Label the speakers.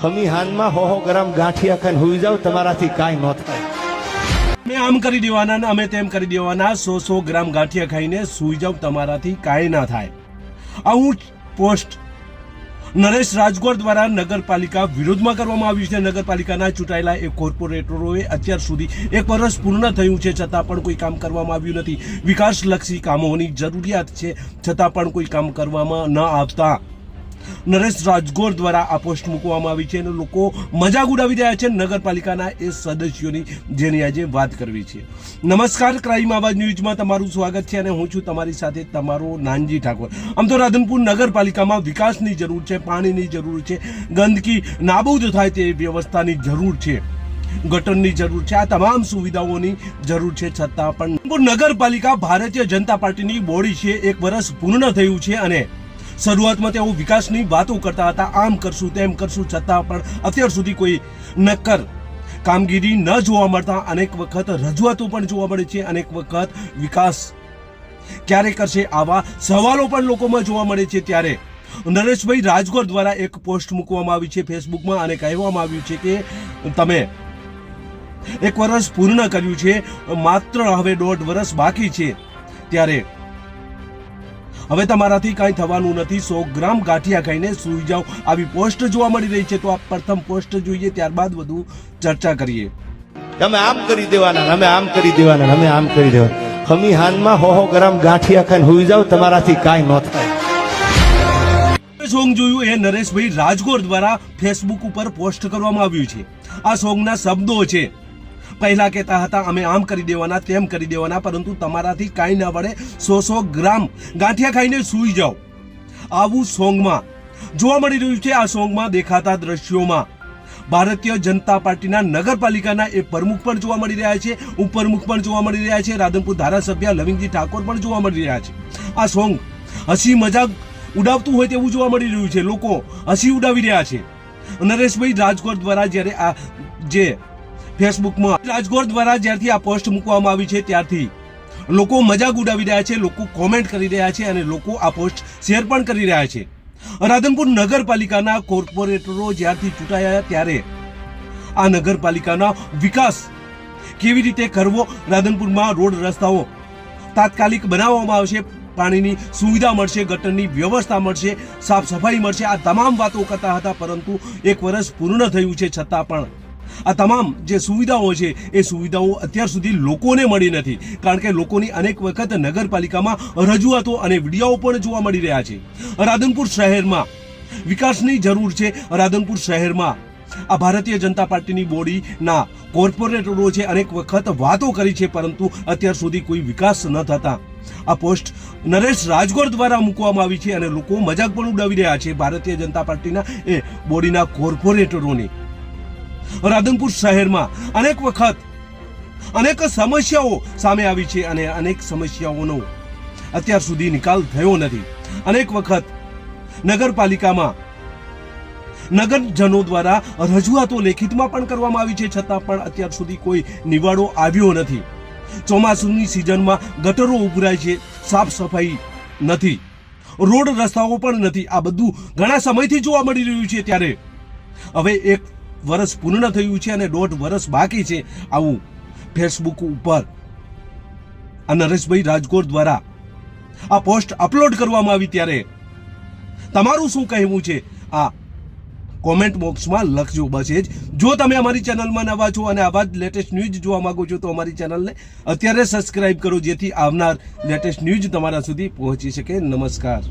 Speaker 1: ખમી હાનમાં હો ગ્રામ ગાંઠિયા ખાઈને હુઈ જાવ તમારાથી કાંઈ ન થાય।
Speaker 2: મેં આમ કરી દેવાના ને અમે તેમ કરી દેવાના 100 ગ્રામ ગાંઠિયા ખાઈને સૂઈ જાવ તમારાથી કાંઈ ના થાય। આવું પોસ્ટ નરેશ રાજગોર દ્વારા નગરપાલિકા વિરોધમાં કરવામાં આવ્યું છે। નગરપાલિકાના ચૂંટાયેલા એક કોર્પોરેટરોએ અત્યાર સુધી 1 વર્ષ પૂર્ણ થયું છે છતાં પણ કોઈ કામ કરવામાં આવ્યું નથી। વિકાસલક્ષી કામોની જરૂરિયાત છે છતાં પણ કોઈ કામ કરવામાં ન આવતા નરેશ રાજગોર દ્વારા આ પોસ્ટ મૂકવામાં આવી છે અને લોકો મજાક ઉડાવી રહ્યા છે નગરપાલિકાના એ સદસ્યોની, જેની આજે વાત કરવી છે। નમસ્કાર, ક્રાઇમ આવાજ ન્યૂઝમાં તમારું સ્વાગત છે અને હું છું તમારી સાથે તમારો નાનજી ઠાકોર। આમ તો રાધનપુર નગરપાલિકામાં વિકાસની જરૂર છે, પાણીની જરૂર છે, ગંદકી નાબૂદ થાય તે વ્યવસ્થાની જરૂર છે, ગટરની જરૂર છે, આ તમામ સુવિધાઓની જરૂર છે છતાં પણ નગરપાલિકા ભારતીય જનતા પાર્ટીની બોડી છે। 1 વર્ષ પૂર્ણ થયું છે અને શરૂઆતમાં તેઓ વિકાસની વાતો કરતા હતા, આમ કરશું તેમ કરશું, છતાં પણ અત્યાર સુધી કોઈ નક્કર કામગીરી ન જોવા મળતા અનેક વખત રજૂઆતો પણ જોવા મળે છે, અનેક વખત વિકાસ ક્યારે કરશે આવા સવાલો પણ લોકોમાં જોવા મળે છે। ત્યારે નરેશભાઈ રાજગોર દ્વારા એક પોસ્ટ મૂકવામાં આવી છે ફેસબુકમાં અને કહેવામાં આવ્યું છે કે તમે 1 વર્ષ પૂર્ણ કર્યું છે, માત્ર હવે 1.5 વર્ષ બાકી છે, ત્યારે હવે તમારાથી કાંઈ થવાનું નથી, 100 ગ્રામ ગાંઠિયા ખાઈને સૂઈ જાઓ, આવી પોસ્ટ જોવા મળી રહી છે। તો આ પ્રથમ પોસ્ટ જોઈએ, ત્યારબાદ વધુ ચર્ચા કરીએ।
Speaker 1: તમે આમ કરી દેવાના, અમે આમ કરી દેવાના, અમે આમ કરી દેવાના। ખમી હાનમાં હો ગ્રામ ગાંઠિયા ખાઈને હુઈ જાવ તમારાથી કાંઈ ન થાય।
Speaker 2: સોંગ જોયું એ નરેશભાઈ રાજગોર દ્વારા ફેસબુક ઉપર પોસ્ટ કરવામાં આવ્યું છે। આ સોંગના શબ્દો છે, પહેલા કહેતા હતા અમે આમ કરી દેવાના તેમ કરી દેવાના, પરંતુ તમારાથી કાંઈ ના વળે, 100 ગ્રામ ગાંઠિયા ખાઈને સૂઈ જાઓ, આવું સોંગમાં જોવા મળી રહ્યું છે। આ સોંગમાં દેખાતા દ્રશ્યોમાં ભારતીય જનતા પાર્ટીના નગરપાલિકાના એ પ્રમુખ પણ જોવા મળી રહ્યા છે, ઉપપ્રમુખ પણ જોવા મળી રહ્યા છે, રાધનપુર ધારાસભ્ય લવિંગજી ઠાકોર પણ જોવા મળી રહ્યા છે। આ સોંગ હસી મજાક ઉડાવતું હોય તેવું જોવા મળી રહ્યું છે, લોકો હસી ઉડાવી રહ્યા છે। નરેશભાઈ રાજગોર દ્વારા જ્યારે આ જે ફેસબુકમાં રાજગોર દ્વારા જ્યારથી આ પોસ્ટ મૂકવામાં આવી છે ત્યારથી લોકો મજાક ઉડાવી રહ્યા છે, લોકો કોમેન્ટ કરી રહ્યા છે અને લોકો આ પોસ્ટ શેર પણ કરી રહ્યા છે। રાધનપુર નગરપાલિકાના કોર્પોરેટરો જ્યારથી ચૂંટાયા ત્યારે આ નગરપાલિકાના વિકાસ કેવી રીતે કરવો, રાધનપુરમાં રોડ રસ્તાઓ તાત્કાલિક બનાવવામાં આવશે, પાણીની સુવિધા મળશે, ગટરની વ્યવસ્થા મળશે, સાફ સફાઈ મળશે, આ તમામ વાતો કરતા હતા, પરંતુ 1 વર્ષ પૂર્ણ થયું છે છતાં પણ આ તમામ જે સુવિધાઓ છે એ સુવિધાઓ અત્યાર સુધી લોકોને મળી નથી, કારણ કે લોકોની અનેક વખત નગરપાલિકામાં રજૂઆતો અને વિડીયો પણ જોવા મળી રહ્યા છે। રાધનપુર શહેરમાં વિકાસની જરૂર છે। રાધનપુર શહેરમાં આ ભારતીય જનતા પાર્ટીની બોડીના કોર્પોરેટરો છે, અનેક વખત વાતો કરી છે, પરંતુ અત્યાર સુધી કોઈ વિકાસ ન થતા આ પોસ્ટ નરેશ રાજગોર દ્વારા મૂકવામાં આવી છે અને લોકો મજાક પણ ઉડાવી રહ્યા છે ભારતીય જનતા પાર્ટીના એ બોડીના કોર્પોરેટરોની। રાધનપુર શહેરમાં અનેક વખત અનેક સમસ્યાઓ સામે આવી છે અને અનેક સમસ્યાઓનો અત્યાર સુધી નિકાલ થયો નથી। અનેક વખત નગરપાલિકામાં નગરજનો દ્વારા રજૂઆતો લેખિતમાં પણ કરવામાં આવી છે, છતાં પણ અત્યાર સુધી કોઈ નિવાડો આવ્યો નથી। ચોમાસાની સિઝનમાં ગટરો ઉભરાય છે, સાફ સફાઈ નથી, રોડ રસ્તાઓ પણ નથી, આ બધું ઘણા સમયથી જોવા મળી રહ્યું છે। ત્યારે હવે 1 વર્ષ પૂર્ણ થયું છે અને 1.5 વર્ષ બાકી છે, આવું ફેસબુક ઉપર આ નરેશભાઈ રાજગોર દ્વારા આ પોસ્ટ અપલોડ કરવામાં આવી, ત્યારે તમારું શું કહેવું છે આ કોમેન્ટ બોક્સમાં લખજો। બસ એ જ। જો તમે અમારી ચેનલમાં નવા છો અને આવા જ લેટેસ્ટ ન્યૂઝ જોવા માંગો છો તો અમારી ચેનલને અત્યારે સબસ્ક્રાઇબ કરો, જેથી આવનાર લેટેસ્ટ ન્યૂઝ તમારા સુધી પહોંચી શકે। નમસ્કાર।